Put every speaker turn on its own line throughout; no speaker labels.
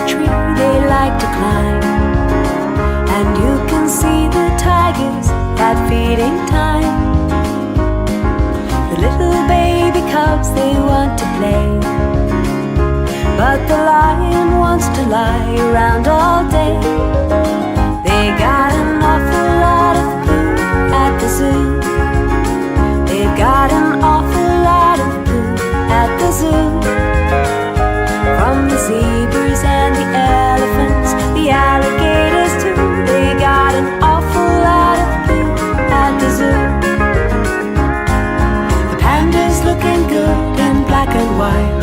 tree they like to climb, and you can see the tigers at feeding time. The little baby cubs, they want to play, but the lion wants to lie around all day. They got an awful lot of poo at the zoo. They've got an awful lot of poo at the zoo. From the zebras and the elephants, the alligators too, they got an awful lot of poo at the zoo. The panda's looking good in black and white.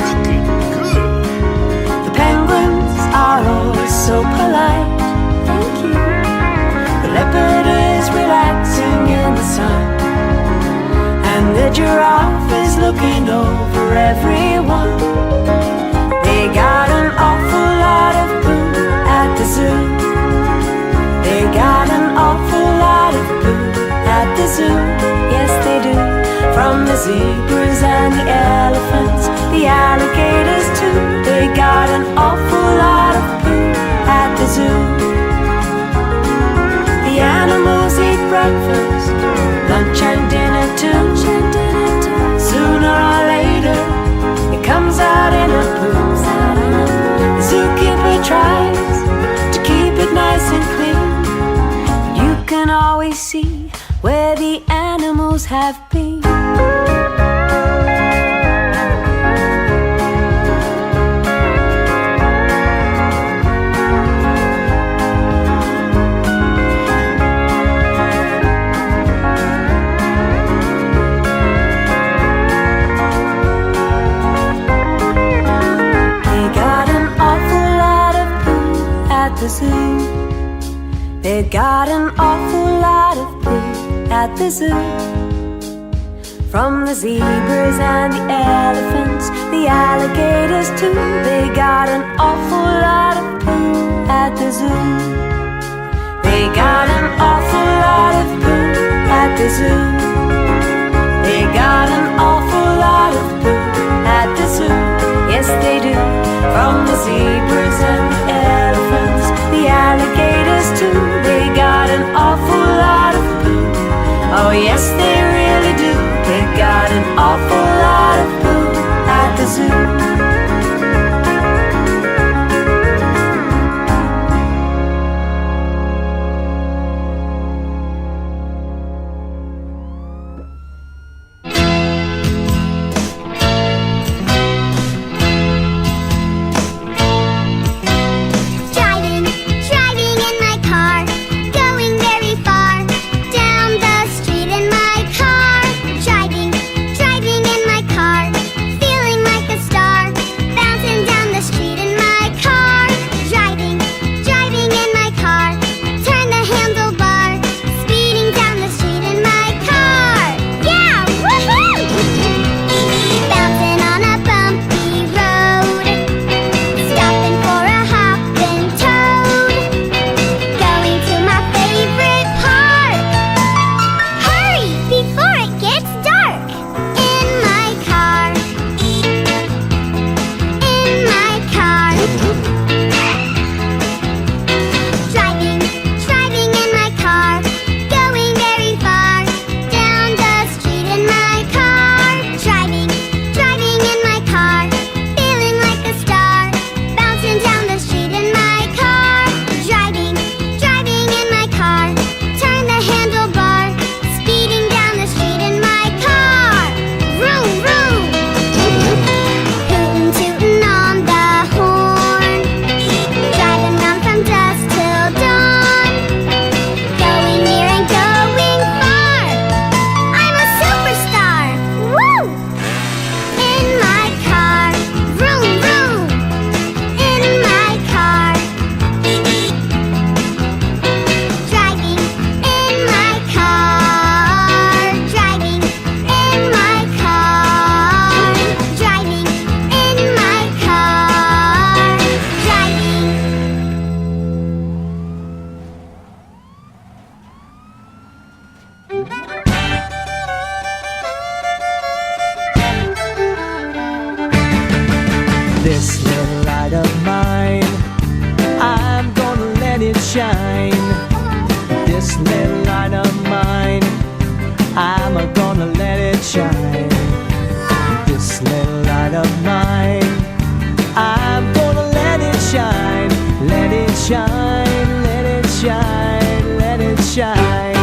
The penguins are always so polite. Thank you. The leopard is relaxing in the sun, and the giraffe is looking over everyone. They got an awful lot of poo at the zoo. They got an awful lot of poo at the zoo. Yes, they do. From the zebras and the elephants, the alligators too, they got an awful lot of poo at the zoo. The animals eat breakfast, lunch and dinner too. Sooner or later, it comes out in a poo. The zookeeper tries to keep it nice and clean. You can always see where the animals have been. The zoo. They've got an awful lot of poo at the zoo. From the zebras and the elephants, the alligators too, they got an awful lot of poo at the zoo. They got an awful lot of poo at the zoo. They got an awful lot of poo at the zoo. Yes, they do. From the zebras and the elephants, the alligators too, they got an awful lot of poo. Oh yes, they really do. They got an awful lot of poo at the zoo.
This little light of mine shine. This little light of mine, I'm gonna let it shine. This little light of mine, I'm gonna let it shine. Let it shine, let it shine, let it shine.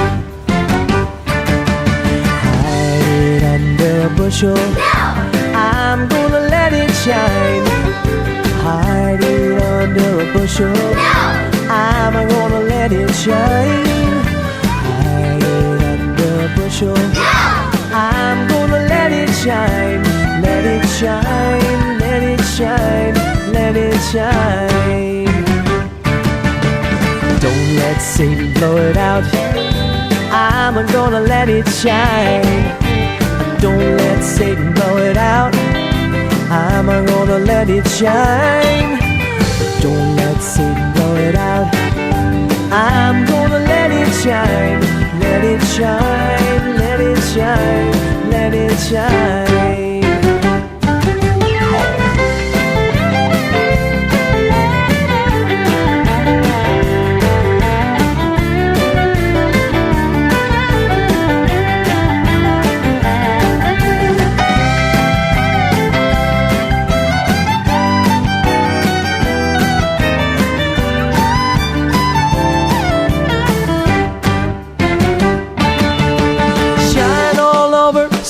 Hide it under a bushel, I'm gonna let it shine. Hide it under a bushel, I'm gonna let it shine. Hide it under a bushel, I'm gonna let it shine. Let it shine, let it shine, let it shine. Don't let Satan blow it out, I'm gonna let it shine. Don't let Satan blow it out, I'm gonna let it shine. Don't let Satan blow it out, I'm gonna let it shine. Let it shine, let it shine, let it shine.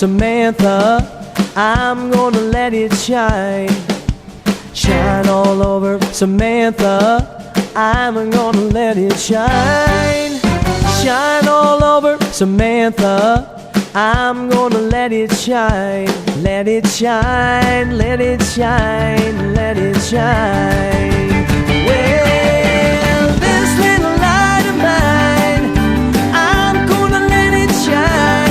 Samantha, I'm gonna let it shine. Shine all over Samantha, I'm gonna let it shine. Shine all over Samantha, I'm gonna let it shine. Let it shine, let it shine, let it shine. Well, this little light of mine, I'm gonna let it shine.